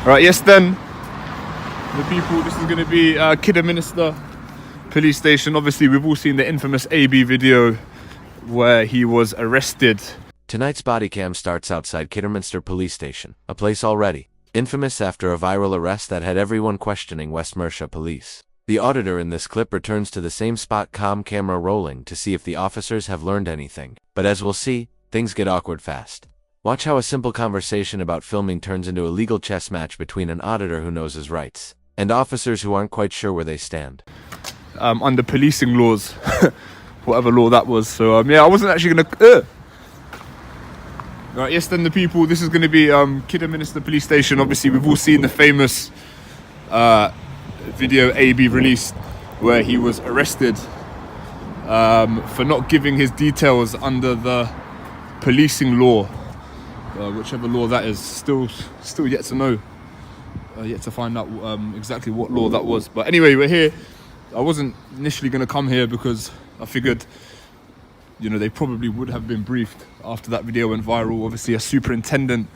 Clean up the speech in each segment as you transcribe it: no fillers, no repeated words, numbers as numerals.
Right, yes then, the people, this is going to be Kidderminster Police Station. Obviously, we've all seen the infamous AB video where he was arrested. Tonight's body cam starts outside Kidderminster Police Station, a place already infamous after a viral arrest that had everyone questioning West Mercia Police. The auditor in this clip returns to the same spot, camera rolling, to see if the officers have learned anything. But as we'll see, things get awkward fast. Watch how a simple conversation about filming turns into a legal chess match between an auditor who knows his rights and officers who aren't quite sure where they stand. Under policing laws, whatever law that was. So yeah, I wasn't actually gonna. Right, yes then, the people. This is going to be Kidderminster Police Station. Obviously, we've all seen the famous video AB released where he was arrested for not giving his details under the policing law. Whichever law that is, still yet to know, yet to find out exactly what law that was. But anyway, we're here. I wasn't initially going to come here because I figured, you know, they probably would have been briefed after that video went viral. Obviously, a superintendent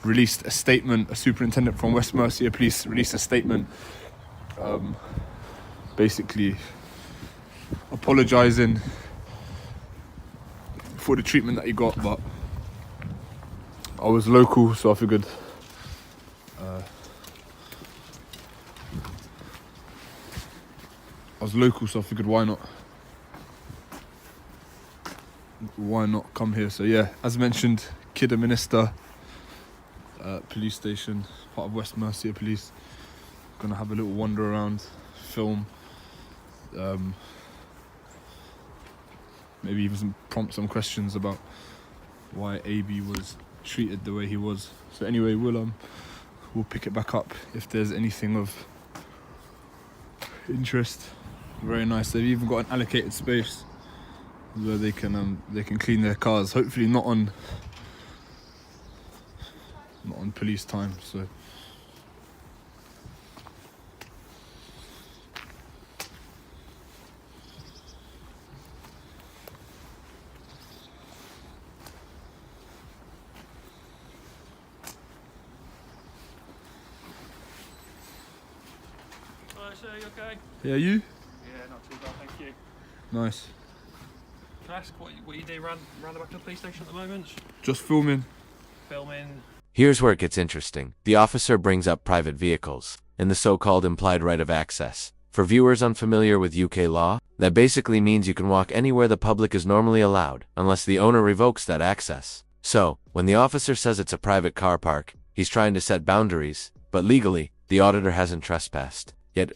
released a statement. A superintendent from West Mercia Police released a statement, basically apologising for the treatment that he got, but I was local, so I figured why not come here? So yeah, as mentioned, Kidderminster Police Station, part of West Mercia Police. Gonna have a little wander around, film, maybe even prompt some questions about why AB was treated the way he was. So anyway, we'll pick it back up if there's anything of interest. Very nice. They've even got an allocated space where they can clean their cars. Hopefully not on police time. So Sir, you okay? yeah, you? Yeah, not too bad, thank you. Nice. Can I ask what you do round the back of the police station at the moment? Just filming. Filming. Here's where it gets interesting. The officer brings up private vehicles and the so-called implied right of access. For viewers unfamiliar with UK law, that basically means you can walk anywhere the public is normally allowed, unless the owner revokes that access. So, when the officer says it's a private car park, he's trying to set boundaries, but legally, the auditor hasn't trespassed. Yet,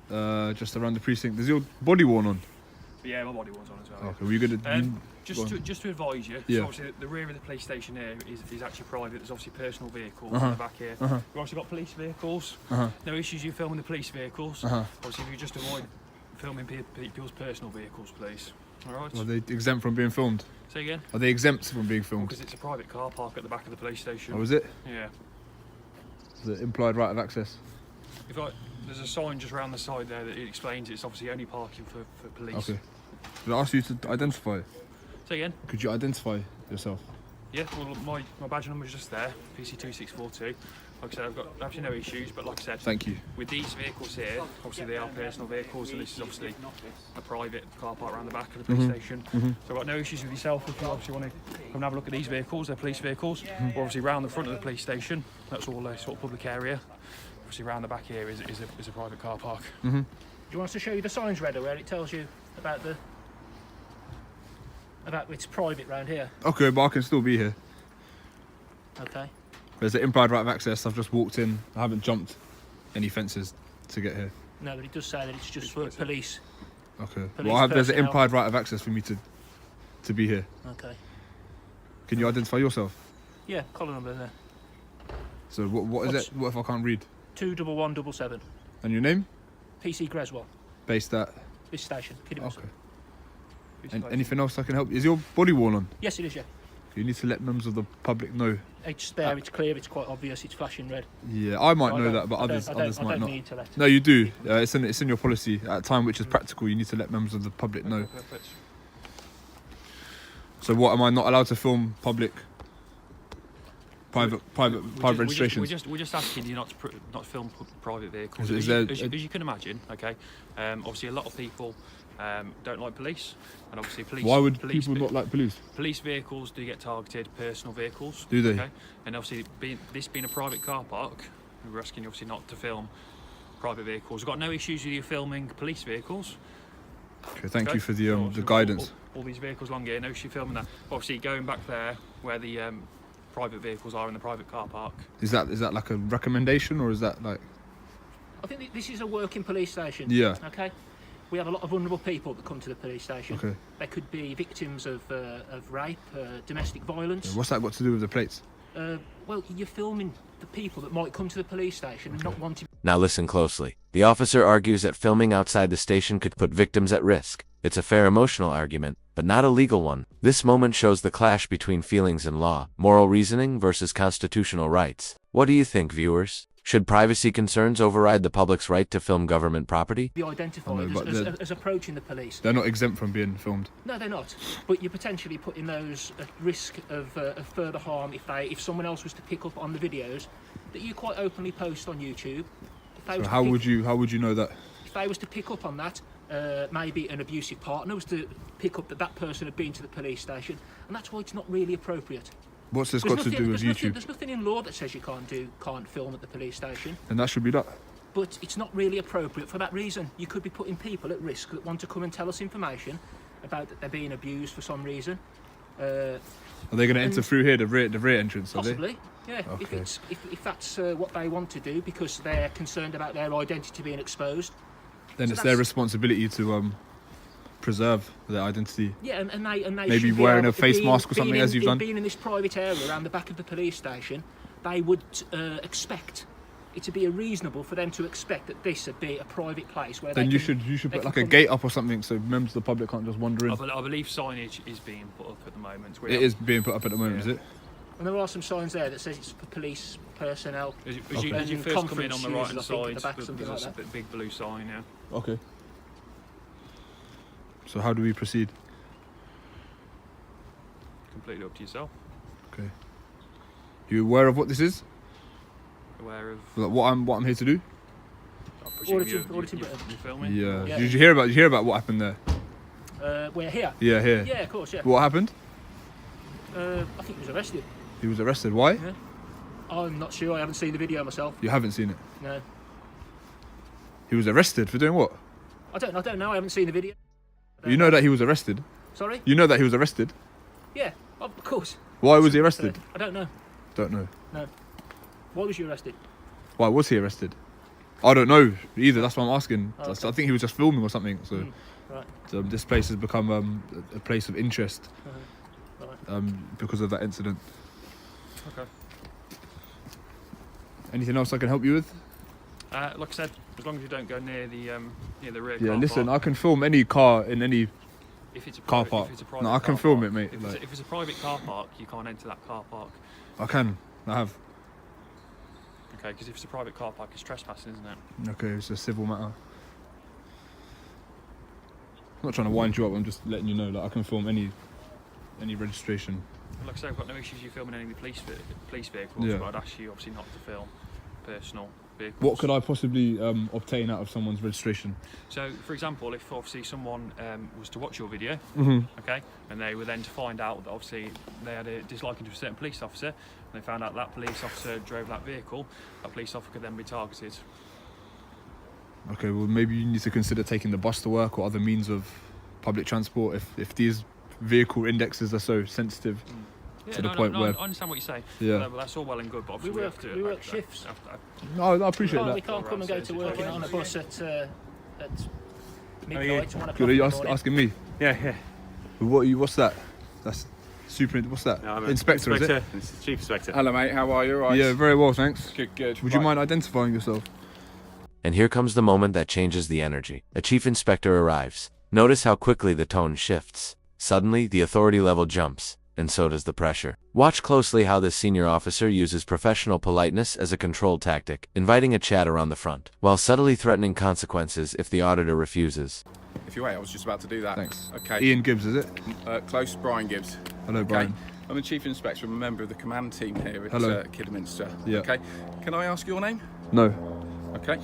just around the precinct. Is your body worn on? Yeah, my body was on as well. Okay, were you gonna? Just to advise you, Yeah. so obviously the rear of the police station here is actually private. There's obviously personal vehicles in the back here. We've also got police vehicles. No issues you filming the police vehicles. Obviously, if you just avoid filming people's personal vehicles, please. Alright? Are they exempt from being filmed? Say again? Are they exempt from being filmed? Because it's a private car park at the back of the police station. Oh, is it? Yeah. The implied right of access. There's a sign just around the side there that it explains it's obviously only parking for police. Okay. Did I ask you to identify? Say again? Could you identify yourself? Yeah, well, my badge number is just there, PC2642. Like I said, I've got absolutely no issues, but like I said, Thank you. with these vehicles here, obviously they are personal vehicles, and this is obviously a private car park around the back of the police station. So I've got no issues with yourself if you obviously want to come and have a look at these vehicles. They're police vehicles. Or obviously round the front of the police station, that's all a sort of public area. Obviously round the back here is a private car park. Do you want us to show you the signs, Redder, where it tells you about it's private round here? Okay, but I can still be here. Okay. There's an implied right of access. I've just walked in. I haven't jumped any fences to get here. No, but it does say that it's just for police. Okay. Police Well, there's an personnel. implied right of access for me to be here. Okay. Can you identify yourself? Yeah, collar number there. So what is it? What if I can't read? 21177. And your name? PC Greswell. Based at? This station, Kidderminster. Okay. And anything else I can help you? Is your body worn on? Yes, it is, yeah. You need to let members of the public know. It's there, it's clear, it's quite obvious, it's flashing red. Yeah, I might I know don't- that, but I don't- others I don't might not. need to let. No, you do. It's in your policy. At a time which is practical, you need to let members of the public know. Perfect. So what, am I not allowed to film public private registrations. We're just asking you not to film private vehicles. As you can imagine, okay. Obviously, a lot of people don't like police, and obviously Why would people not like police? Police vehicles do get targeted, personal vehicles. Do they? Okay? And obviously, this being a private car park, we're asking you obviously not to film private vehicles. We've got no issues with you filming police vehicles. Okay, thank you for the guidance. All these vehicles along here, no issue filming that. Obviously, going back there where the private vehicles are in the private car park. Is that like a recommendation, or is that like? I think this is a working police station. Yeah. Okay. We have a lot of vulnerable people that come to the police station. Okay. They could be victims of rape, domestic violence. What's that got to do with the plates? Well, you're filming the people that might come to the police station and not wanting. Now listen closely. The officer argues that filming outside the station could put victims at risk. It's a fair emotional argument, but not a legal one. This moment shows the clash between feelings and law, moral reasoning versus constitutional rights. What do you think, viewers? Should privacy concerns override the public's right to film government property? Be identified as approaching the police. They're not exempt from being filmed. No, they're not. But you're potentially putting those at risk of further harm if someone else was to pick up on the videos that you quite openly post on YouTube. So how would you know that? If they was to pick up on that, maybe an abusive partner was to pick up that person had been to the police station, and that's why it's not really appropriate. What's this got to do with YouTube? There's nothing in law that says you can't film at the police station. And that should be that. But it's not really appropriate for that reason. You could be putting people at risk that want to come and tell us information about that they're being abused for some reason. Are they going to enter through here, the rear entrance? Possibly, yeah. Okay. If that's what they want to do because they're concerned about their identity being exposed, then it's their responsibility to preserve their identity. Yeah, and they maybe should wearing a face mask or something, as you've done. Being in this private area around the back of the police station, they would expect it to be reasonable for them to expect that this would be a private place where. Then you should put like a gate up or something so members of the public can't just wander in. I believe signage is being put up at the moment. It is being put up at the moment, is it? And there are some signs there that says it's for police personnel. As you first come in on the right hand side, there's a big blue sign, yeah. Okay. So how do we proceed? Completely up to yourself. Okay. You aware of what this is? Aware of What I'm here to do? I presume auditing. you're filming? Yeah. Did you hear about what happened there? We're here. Yeah, here. Yeah, of course. Yeah. What happened? I think he was arrested. He was arrested. Why? Yeah. I'm not sure. I haven't seen the video myself. You haven't seen it? No. He was arrested for doing what? I don't know. I haven't seen the video. You know that he was arrested? Sorry? You know that he was arrested? Yeah, of course. Why was he arrested? I don't know. Don't know. No. Why was you arrested? Why was he arrested? I don't know either. That's what I'm asking. Oh, okay. I think he was just filming or something. So, right. This place has become a place of interest Right. because of that incident. Okay. Anything else I can help you with? Like I said, as long as you don't go near the rear. Yeah, car listen, park. I can film any car in any If it's a car private, park. If it's a private No, I can car film park, it, mate. If it's a private car park, you can't enter that car park. I can. I have. Okay, because if it's a private car park, it's trespassing, isn't it? Okay, it's a civil matter. I'm not trying to wind you up. I'm just letting you know that I can film any registration. Like I said, I've got no issues you filming any of the police vehicles, Yeah. but I'd ask you obviously not to film personal vehicles. What could I possibly obtain out of someone's registration? So, for example, if obviously someone was to watch your video, okay, and they were then to find out that obviously they had a disliking to a certain police officer, and they found out that police officer drove that vehicle, that police officer could then be targeted. Okay, well maybe you need to consider taking the bus to work or other means of public transport if these vehicle indexes are so sensitive to the point where. I understand what you're saying. Yeah. But that's all well and good, but obviously we work shifts. No, I appreciate that. We can't come and go to work on a bus at midnight. 1 o'clock Good, are you in the morning. asking me? Yeah. What's that? That's what's that? No, I'm an Inspector, is it? It's the Chief Inspector. Hello, mate. How are you? All right? Yeah, very well, thanks. Good. Would you mind identifying yourself? And here comes the moment that changes the energy. A chief inspector arrives. Notice how quickly the tone shifts. Suddenly, the authority level jumps, and so does the pressure. Watch closely how this senior officer uses professional politeness as a control tactic, inviting a chat around the front, while subtly threatening consequences if the auditor refuses. If you wait, I was just about to do that. Thanks. Okay. Ian Gibbs, is it? Close, Brian Gibbs. Hello, Okay. Brian. I'm the Chief Inspector. I'm a member of the command team here at Hello. Kidderminster. Yeah. Okay. Can I ask your name? No, Okay.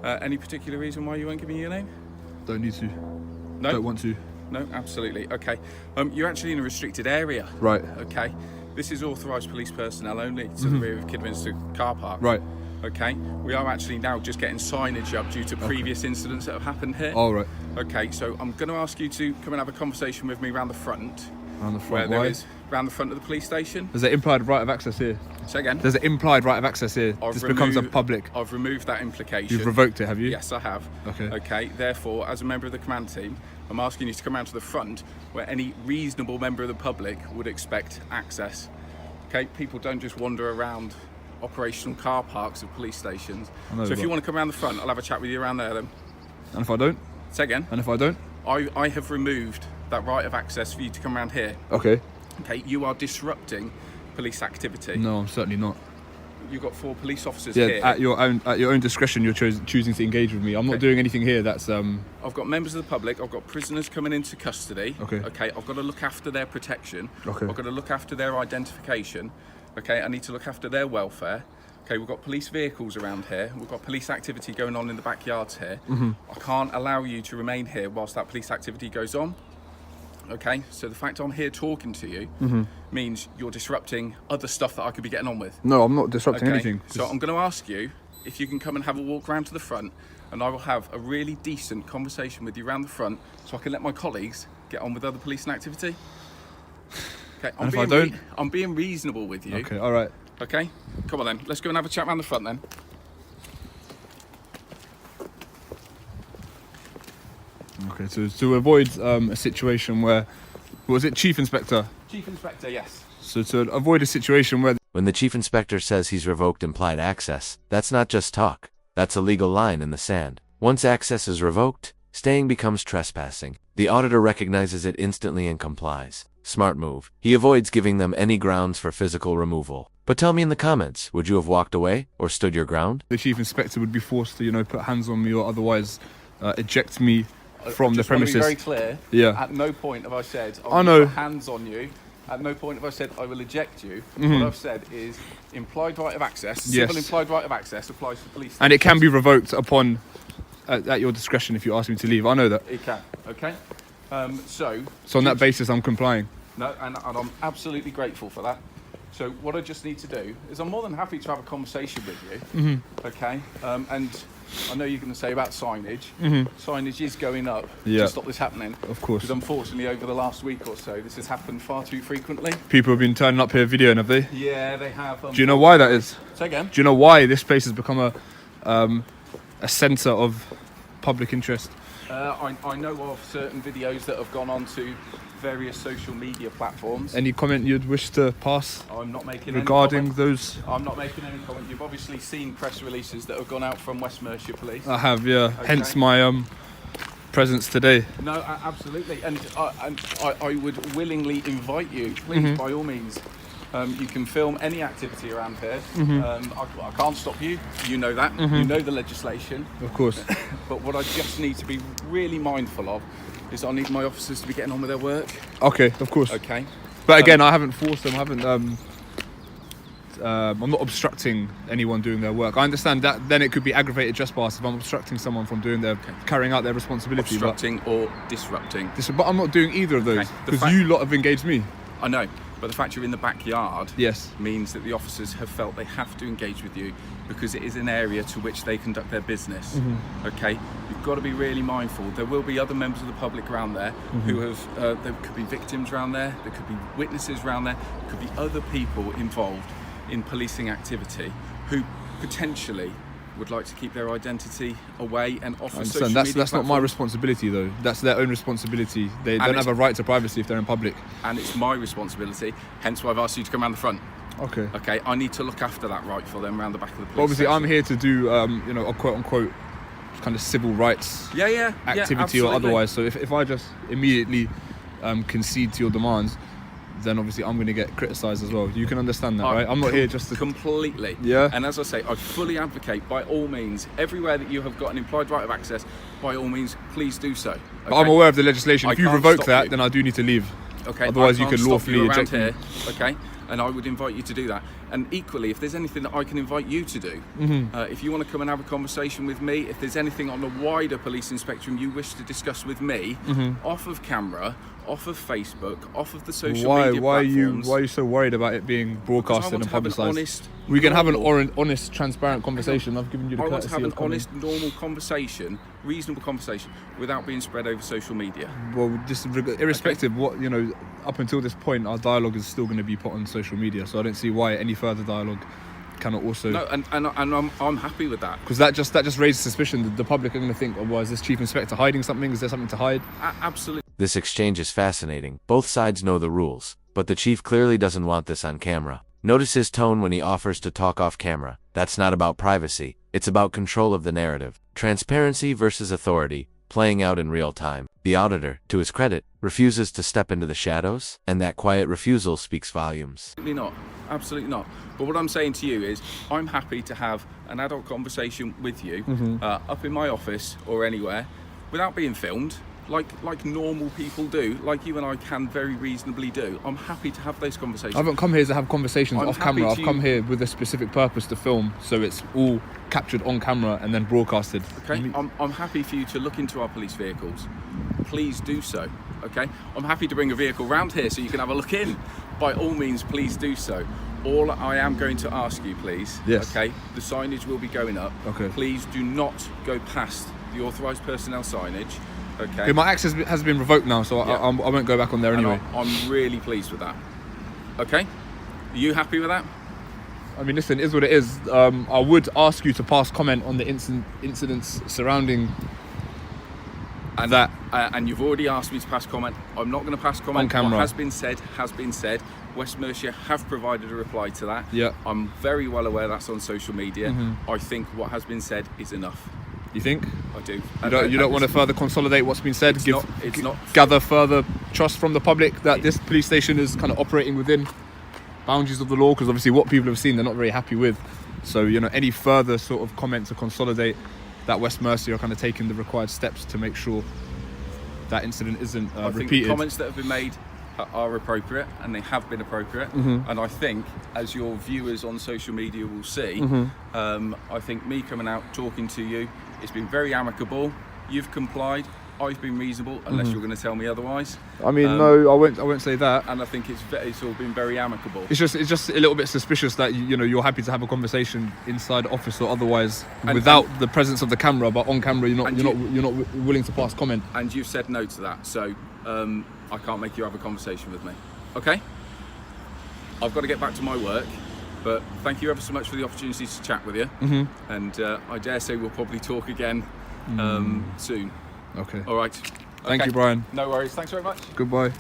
Any particular reason why you weren't giving your name? don't need to. No. Don't want to. No, absolutely. Okay. You're actually in a restricted area. Right. Okay. This is authorised police personnel only to the rear of Kidderminster car park. Right. Okay. We are actually now just getting signage up due to previous incidents that have happened here. All right. Okay. So I'm going to ask you to come and have a conversation with me around the front. Around the Where front. there Why? is around the front of the police station. There's an implied right of access here. Say again. There's an implied right of access here. This becomes a public. I've removed that implication. You've revoked it, have you? Yes, I have. Okay. Okay. Therefore, as a member of the command team, I'm asking you to come around to the front where any reasonable member of the public would expect access. Okay. People don't just wander around operational car parks of police stations. I know, So if you but- want to come around the front, I'll have a chat with you around there then. And if I don't? Say again. And if I don't? I have removed that right of access for you to come around here. Okay. Okay. You are disrupting police activity. No, I'm certainly not. You've got 4 police officers Yeah, here. at your own discretion, you're choosing to engage with me. I'm not Okay. doing anything here that's I've got members of the public, I've got prisoners coming into custody. Okay. Okay, I've got to look after their protection. Okay. I've got to look after their identification. Okay, I need to look after their welfare. Okay, we've got police vehicles around here. We've got police activity going on in the backyards here. I can't allow you to remain here whilst that police activity goes on. Okay, so the fact I'm here talking to you means you're disrupting other stuff that I could be getting on with. No, I'm not disrupting Okay, anything. so I'm going to ask you if you can come and have a walk round to the front, and I will have a really decent conversation with you around the front, so I can let my colleagues get on with other policing activity. Okay, And if I don't? I'm being reasonable with you. Okay, all right. Okay, come on then. Let's go and have a chat around the front then. Okay, so to avoid a situation where, was it Chief Inspector? Chief Inspector, yes. So to avoid a situation where When the chief inspector says he's revoked implied access, that's not just talk. That's a legal line in the sand. Once access is revoked, staying becomes trespassing. The auditor recognizes it instantly and complies. Smart move. He avoids giving them any grounds for physical removal. But tell me in the comments, would you have walked away or stood your ground? the Chief Inspector would be forced to, put hands on me or otherwise eject me from the Just want to premises. be very clear. Yeah. At no point have I said I will know. put hands on you. At no point have I said I will eject you. Mm-hmm. What I've said is implied right of access. Yes. Simple implied right of access applies to police. And it can be revoked upon at your discretion if you ask me to leave. I know that. It can. Okay. So So on that basis, I'm complying. no, and I'm absolutely grateful for that. So what I just need to do is I'm more than happy to have a conversation with you. Mm-hmm. Okay. And I know you're going to say about signage. Signage is going up Yeah. to stop this happening. Of course. Because unfortunately, over the last week or so, this has happened far too frequently. People have been turning up here videoing, have they? Yeah, they have. Do you know why that is? Say again. Do you know why this place has become a centre of public interest? I know of certain videos that have gone on to various social media platforms. Any comment you'd wish to pass I'm not making regarding any comment. those? I'm not making any comment. You've obviously seen press releases that have gone out from West Mercia Police. I have, yeah. Okay. Hence my presence today. No, absolutely, and I would willingly invite you, please, Mm-hmm. by all means. You can film any activity around here. Mm-hmm. I can't stop you. You know that. You know the legislation. Of course. But what I just need to be really mindful of is I need my officers to be getting on with their work. Okay, of course. Okay. But again, I haven't forced them. I haven't. I'm not obstructing anyone doing their work. I understand that. Then it could be aggravated trespass if I'm obstructing someone from carrying out their responsibility. Obstructing or disrupting. But I'm not doing either of those Okay, the because fact- you lot have engaged me. I know, but the fact you're in the backyard Yes. means that the officers have felt they have to engage with you because it is an area to which they conduct their business. Okay, you've got to be really mindful. There will be other members of the public around there who have. There could be victims around there. There could be witnesses around there. There could be other people involved in policing activity who potentially would like to keep their identity away and off I of social understand. media That's not my platforms. responsibility though. That's their own responsibility. They don't it's- have a right to privacy if they're in public. And it's my responsibility. Hence why I've asked you to come around the front. Okay. Okay, I need to look after that right for them around the back of the police But obviously, I'm station. here to do, a quote unquote kind of civil rights Yeah, activity or absolutely. otherwise. So if I just immediately concede to your demands, then obviously I'm going to get criticised as well. You can understand that, right? I'm not here just to. Completely. Yeah. And as I say, I fully advocate, by all means, everywhere that you have got an implied right of access, by all means, please do so. But I'm aware of the legislation. I If you can't revoke stop that, you. then I do need to leave. Okay. Otherwise, I you can't could stop lawfully you around eject here. me. Okay. And I would invite you to do that. And equally, if there's anything that I can invite you to do, if you want to come and have a conversation with me, if there's anything on the wider policing spectrum you wish to discuss with me, off of camera, off of Facebook, off of the social media platforms. Why are you so worried about it being broadcasted and publicised? We can have an honest, transparent conversation. I've given you the I want to courtesy have of an honest, normal conversation, reasonable conversation, without being spread over social media. Well, just irrespective, what up until this point, our dialogue is still going to be put on social media. So I don't see why any further dialogue cannot also. No, and I'm happy with that. Because that just raises suspicion that the public are going to think, oh, well, is this chief inspector hiding something? Is there something to hide? Absolutely. This exchange is fascinating. Both sides know the rules, but the chief clearly doesn't want this on camera. Notice his tone when he offers to talk off camera. That's not about privacy. It's about control of the narrative. Transparency versus authority, playing out in real time. The auditor, to his credit, refuses to step into the shadows, and that quiet refusal speaks volumes. Absolutely not. Absolutely not. But what I'm saying to you is, I'm happy to have an adult conversation with you up in my office or anywhere without being filmed. Like normal people do, like you and I can very reasonably do. I'm happy to have those conversations. I haven't come here to have conversations off camera. I've come here with a specific purpose to film, so it's all captured on camera and then broadcasted. Okay, I'm happy for you to look into our police vehicles. Please do so. Okay, I'm happy to bring a vehicle round here so you can have a look in. By all means, please do so. All I am going to ask you, please. Yes. Okay, the signage will be going up. Okay. Please do not go past the authorised personnel signage. Okay. Okay, my access has been revoked now, so I won't go back on there anyway. I'm really pleased with that. Okay? Are you happy with that? I mean, listen, it is what it is. I would ask you to pass comment on the incidents surrounding that. And you've already asked me to pass comment. I'm not going to pass comment. On camera. What has been said has been said. West Mercia have provided a reply to that. Yeah. I'm very well aware that's on social media. I think what has been said is enough. You think? I do. You don't want to further consolidate what's been said? It's not. Gather further trust from the public that this police station is kind of operating within boundaries of the law? Because obviously what people have seen, they're not very happy with. So, any further sort of comment to consolidate that West Mercia are kind of taking the required steps to make sure that incident isn't I think repeated. the comments that have been made are appropriate, and they have been appropriate. And I think, as your viewers on social media will see, I think me coming out talking to you, it's been very amicable. You've complied. I've been reasonable, unless you're going to tell me otherwise. I mean, no, I won't say that. And I think it's all been very amicable. It's just a little bit suspicious that you're happy to have a conversation inside office or otherwise without the presence of the camera, but on camera you're not willing to pass comment. And you've said no to that, so I can't make you have a conversation with me. Okay? I've got to get back to my work, but thank you ever so much for the opportunity to chat with you. And I dare say we'll probably talk again soon. Okay. All right. Thank you, Brian. No worries. Thanks very much. Goodbye.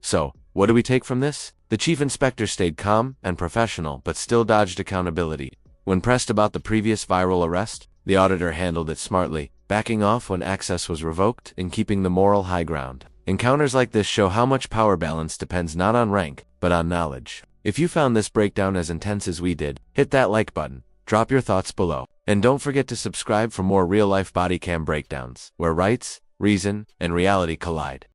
So, what do we take from this? The chief inspector stayed calm and professional, but still dodged accountability. When pressed about the previous viral arrest, the auditor handled it smartly, backing off when access was revoked and keeping the moral high ground. Encounters like this show how much power balance depends not on rank, but on knowledge. If you found this breakdown as intense as we did, hit that like button, drop your thoughts below, and don't forget to subscribe for more real-life body cam breakdowns, where rights, reason, and reality collide.